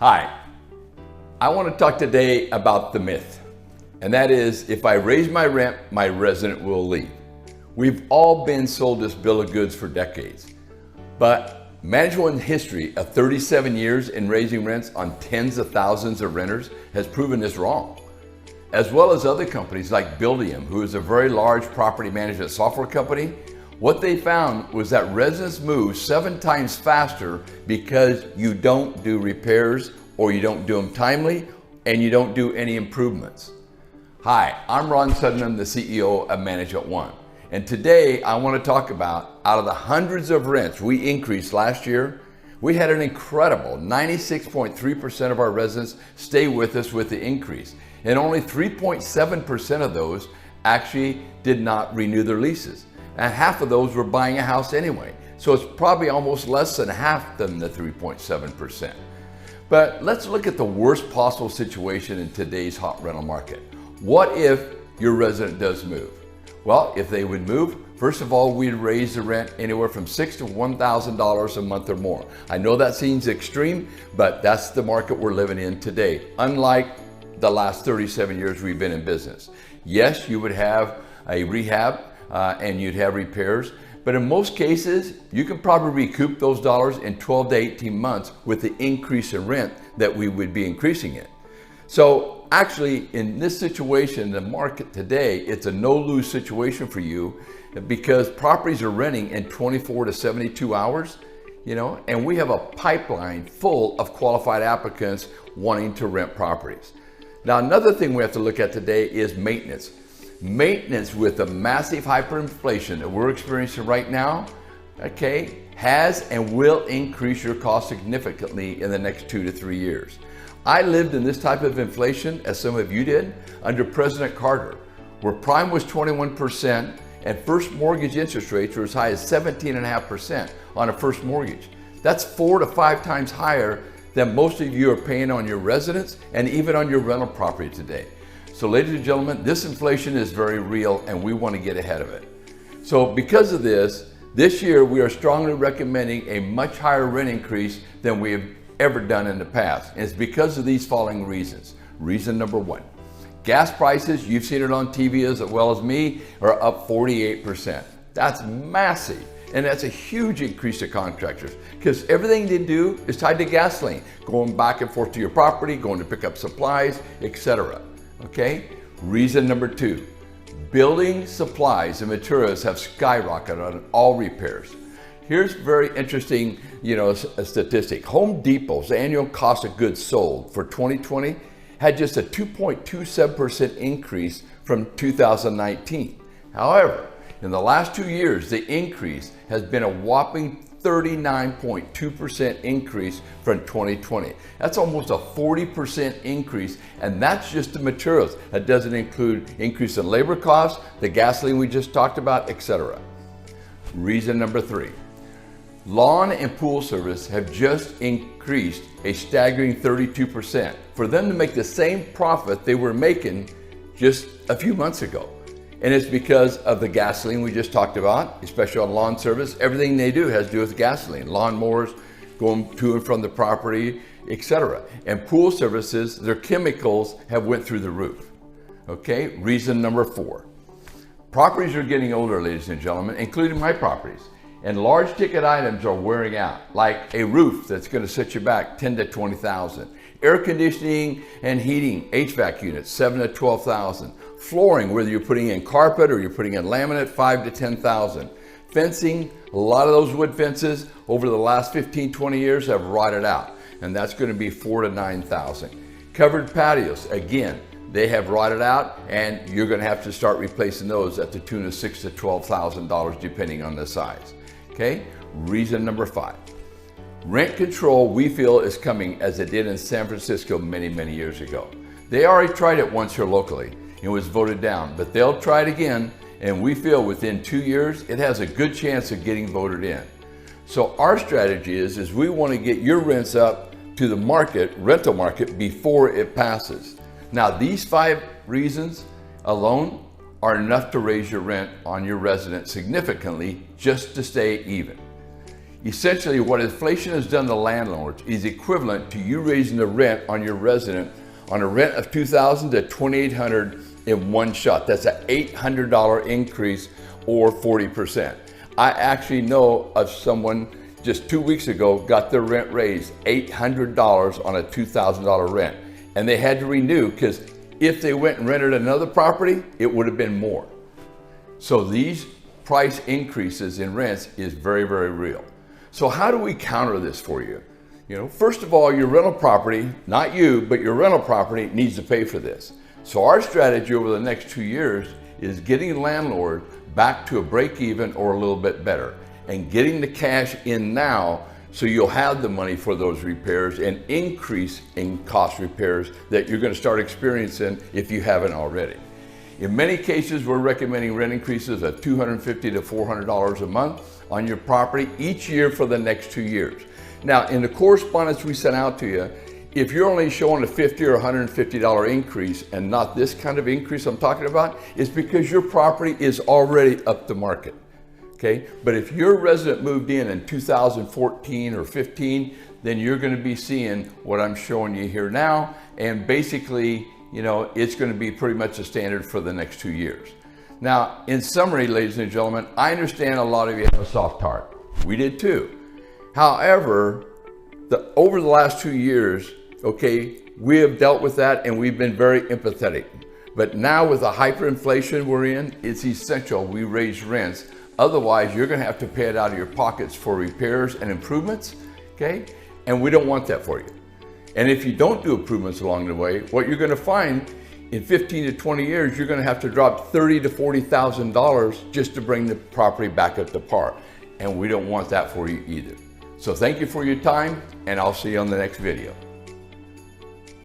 Hi, I want to talk today about the myth, and that is if I raise my rent, my resident will leave. We've all been sold this bill of goods for decades, but management history of 37 years in raising rents on tens of thousands of renters has proven this wrong, as well as other companies like Buildium, who is a very large property management software company. What they found was that residents move 7 times faster because you don't do repairs, or you don't do them timely, and you don't do any improvements. Hi, I'm Ron Sudman, the CEO of Management One. And today I want to talk about, out of the hundreds of rents we increased last year, we had an incredible 96.3% of our residents stay with us with the increase. And only 3.7% of those actually did not renew their leases. And half of those were buying a house anyway. So it's probably almost less than half than the 3.7%. But let's look at the worst possible situation in today's hot rental market. What if your resident does move? Well, if they would move, first of all, we'd raise the rent anywhere from $6,000 to $1,000 a month or more. I know that seems extreme, but that's the market we're living in today, unlike the last 37 years we've been in business. Yes, you would have a rehab and you'd have repairs, but in most cases, you can probably recoup those dollars in 12 to 18 months with the increase in rent that we would be increasing it. So actually, in this situation, the market today, it's a no-lose situation for you because properties are renting in 24 to 72 hours, and we have a pipeline full of qualified applicants wanting to rent properties. Now, another thing we have to look at today is maintenance. Maintenance with the massive hyperinflation that we're experiencing right now, has and will increase your cost significantly in the next 2 to 3 years. I lived in this type of inflation, as some of you did, under President Carter, where prime was 21% and first mortgage interest rates were as high as 17.5% on a first mortgage. That's 4 to 5 times higher than most of you are paying on your residence and even on your rental property today. So ladies and gentlemen, this inflation is very real and we want to get ahead of it. So because of this year we are strongly recommending a much higher rent increase than we have ever done in the past. And it's because of these following reasons. Reason number 1, gas prices, you've seen it on TV as well as me, are up 48%. That's massive. And that's a huge increase to contractors because everything they do is tied to gasoline, going back and forth to your property, going to pick up supplies, etc. Reason number 2, building supplies and materials have skyrocketed on all repairs. Here's very interesting, a statistic. Home Depot's annual cost of goods sold for 2020 had just a 2.27% increase from 2019. However, in the last 2 years, the increase has been a whopping 39.2% increase from 2020. That's almost a 40% increase, and that's just the materials. That doesn't include increase in labor costs, the gasoline we just talked about, etc. Reason number 3, lawn and pool service have just increased a staggering 32% for them to make the same profit they were making just a few months ago. And it's because of the gasoline we just talked about, especially on lawn service. Everything they do has to do with gasoline, lawnmowers, going to and from the property, etc. And pool services, their chemicals have went through the roof. Reason number 4, properties are getting older, ladies and gentlemen, including my properties. And large ticket items are wearing out, like a roof that's going to set you back $10,000 to $20,000. Air conditioning and heating, HVAC units, $7,000 to $12,000. Flooring, whether you're putting in carpet or you're putting in laminate, $5,000 to $10,000. Fencing, a lot of those wood fences over the last 15, 20 years have rotted out, and that's going to be $4,000 to $9,000. Covered patios, again, they have rotted out, and you're going to have to start replacing those at the tune of $6,000 to $12,000, depending on the size. Reason number 5. Rent control, we feel, is coming as it did in San Francisco many, many years ago. They already tried it once here locally and was voted down, but they'll try it again, and we feel within 2 years, it has a good chance of getting voted in. So our strategy is we want to get your rents up to the rental market, before it passes. Now, these 5 reasons alone are enough to raise your rent on your resident significantly just to stay even. Essentially, what inflation has done to landlords is equivalent to you raising the rent on your resident on a rent of $2,000 to $2,800 in one shot. That's an $800 increase or 40%. I actually know of someone just 2 weeks ago got their rent raised $800 on a $2,000 rent. And they had to renew because if they went and rented another property, it would have been more. So these price increases in rents is very, very real. So how do we counter this for you? First of all, your rental property, not you, but your rental property needs to pay for this. So our strategy over the next 2 years is getting landlord back to a break even or a little bit better and getting the cash in now so you'll have the money for those repairs and increase in cost repairs that you're going to start experiencing if you haven't already. In many cases, we're recommending rent increases of $250 to $400 a month on your property each year for the next 2 years. Now, in the correspondence we sent out to you, if you're only showing a $50 or $150 increase and not this kind of increase I'm talking about, it's because your property is already up to market. Okay, but if your resident moved in 2014 or 15, then you're going to be seeing what I'm showing you here now, and basically, it's going to be pretty much a standard for the next 2 years. Now, in summary, ladies and gentlemen, I understand a lot of you have a soft heart. We did too. However, over the last 2 years, okay, we have dealt with that and we've been very empathetic. But now with the hyperinflation we're in, it's essential we raise rents. Otherwise, you're going to have to pay it out of your pockets for repairs and improvements, okay? And we don't want that for you. And if you don't do improvements along the way, what you're going to find in 15 to 20 years, you're going to have to drop $30,000 to $40,000 just to bring the property back up to par. And we don't want that for you either. So thank you for your time, and I'll see you on the next video.